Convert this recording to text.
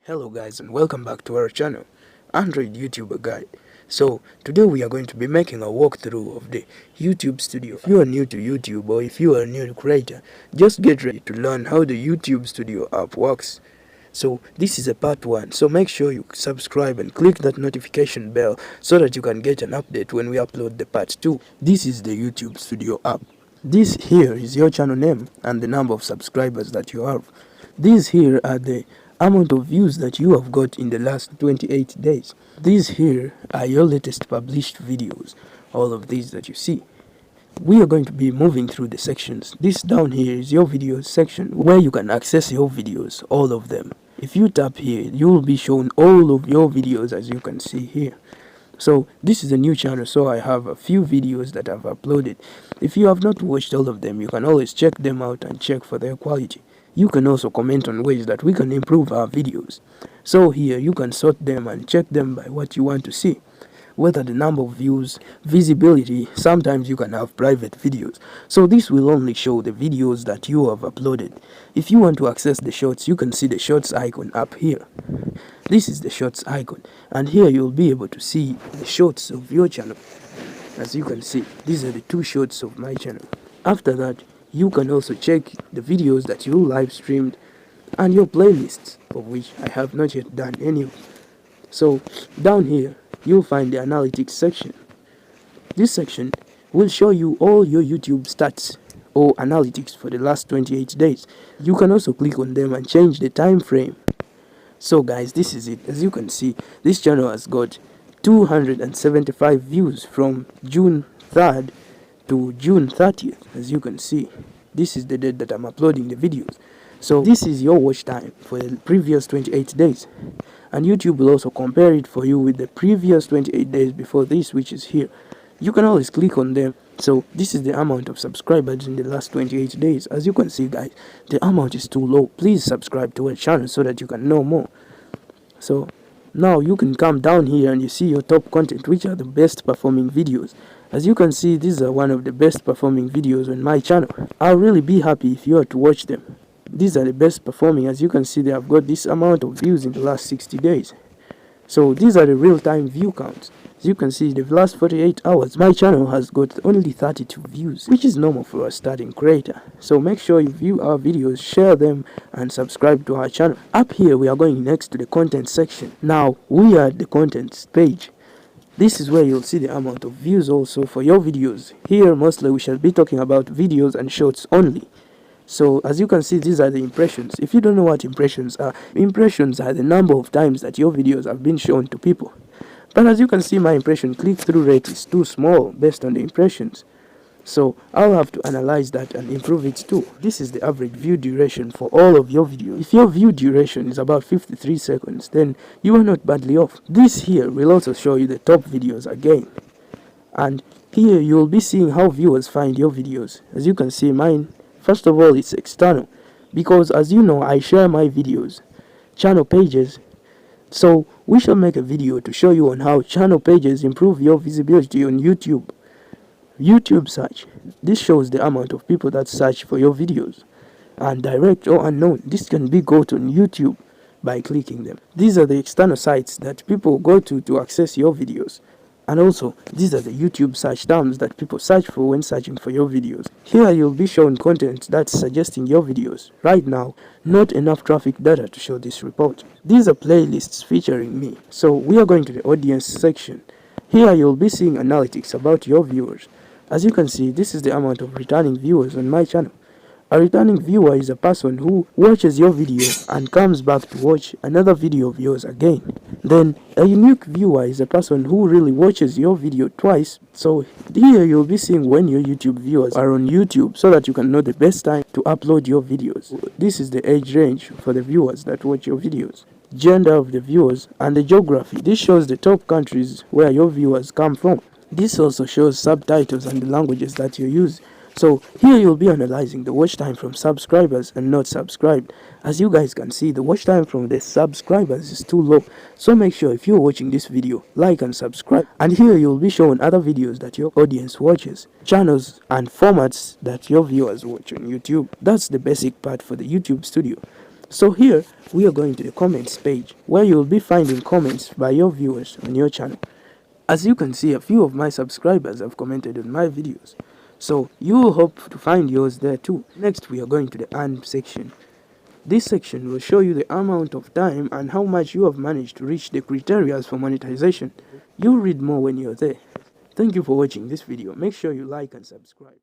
Hello guys and welcome back to our channel, Android YouTuber Guide. So today we are going to be making a walkthrough of the YouTube Studio. If you are new to YouTube or if you are a new creator, just get ready to learn how the YouTube Studio app works. So this is a part 1, so make sure you subscribe and click that notification bell so that you can get an update when we upload the part 2. This is the YouTube Studio app. This here is your channel name and the number of subscribers that you have. These here are the amount of views that you have got in the last 28 days. These here are your latest published videos, all of these that you see. We are going to be moving through the sections. This down here is your videos section where you can access your videos, all of them. If you tap here, you will be shown all of your videos as you can see here. So this is a new channel, so I have a few videos that I've uploaded. If you have not watched all of them, you can always check them out and check for their quality. You can also comment on ways that we can improve our videos. So here you can sort them and check them by what you want to see. Whether the number of views, visibility, sometimes you can have private videos. So this will only show the videos that you have uploaded. If you want to access the shorts, you can see the shorts icon up here. This is the shorts icon, and here you'll be able to see the shorts of your channel. As you can see, these are the 2 shorts of my channel. After that, you can also check the videos that you live streamed and your playlists, of which I have not yet done any of. So down here you'll find the analytics section. This section will show you all your YouTube stats or analytics for the last 28 days. You can also click on them and change the time frame. So guys, this is it. As you can see, this channel has got 275 views from June 3rd to June 30th. As you can see, this is the date that I'm uploading the videos. So this is your watch time for the previous 28 days, and YouTube will also compare it for you with the previous 28 days before this, which is here. You can always click on them. So this is the amount of subscribers in the last 28 days. As you can see guys, the amount is too low. Please subscribe to our channel so that you can know more. So now you can come down here and you see your top content, which are the best performing videos. As you can see, these are one of the best performing videos on my channel. I'll really be happy if you are to watch them. These are the best performing. As you can see, they have got this amount of views in the last 60 days. So these are the real-time view counts. As you can see, the last 48 hours, my channel has got only 32 views, which is normal for a starting creator. So make sure you view our videos, share them, and subscribe to our channel. Up here, we are going next to the content section. Now, we are at the contents page. This is where you'll see the amount of views also for your videos. Here, mostly we shall be talking about videos and shorts only. So as you can see, these are the impressions. If you don't know what impressions are the number of times that your videos have been shown to people. But as you can see, my impression click-through rate is too small based on the impressions. So I'll have to analyze that and improve it too. This is the average view duration for all of your videos. If your view duration is about 53 seconds, then you are not badly off. This here will also show you the top videos again. And here you will be seeing how viewers find your videos. As you can see, mine, first of all, it's external, because as you know, I share my videos, channel pages. So we shall make a video to show you on how channel pages improve your visibility on YouTube. YouTube search. This shows the amount of people that search for your videos. And direct or unknown, this can be got on YouTube by clicking them. These are the external sites that people go to access your videos. And also, these are the YouTube search terms that people search for when searching for your videos. Here you'll be shown content that's suggesting your videos. Right now, not enough traffic data to show this report. These are playlists featuring me. So we are going to the audience section. Here you'll be seeing analytics about your viewers. As you can see, this is the amount of returning viewers on my channel. A returning viewer is a person who watches your video and comes back to watch another video of yours again. Then a unique viewer is a person who really watches your video twice. So here you'll be seeing when your YouTube viewers are on YouTube so that you can know the best time to upload your videos. This is the age range for the viewers that watch your videos, gender of the viewers, and the geography. This shows the top countries where your viewers come from. This also shows subtitles and the languages that you use. So here you'll be analyzing the watch time from subscribers and not subscribed. As you guys can see, the watch time from the subscribers is too low. So make sure if you're watching this video, like and subscribe. And here you'll be shown other videos that your audience watches, channels and formats that your viewers watch on YouTube. That's the basic part for the YouTube Studio. So here we are going to the comments page, where you'll be finding comments by your viewers on your channel. As you can see, a few of my subscribers have commented on my videos, so you will hope to find yours there too. Next we are going to the earn section. This section will show you the amount of time and how much you have managed to reach the criteria for monetization. You'll read more when you're there. Thank you for watching this video. Make sure you like and subscribe.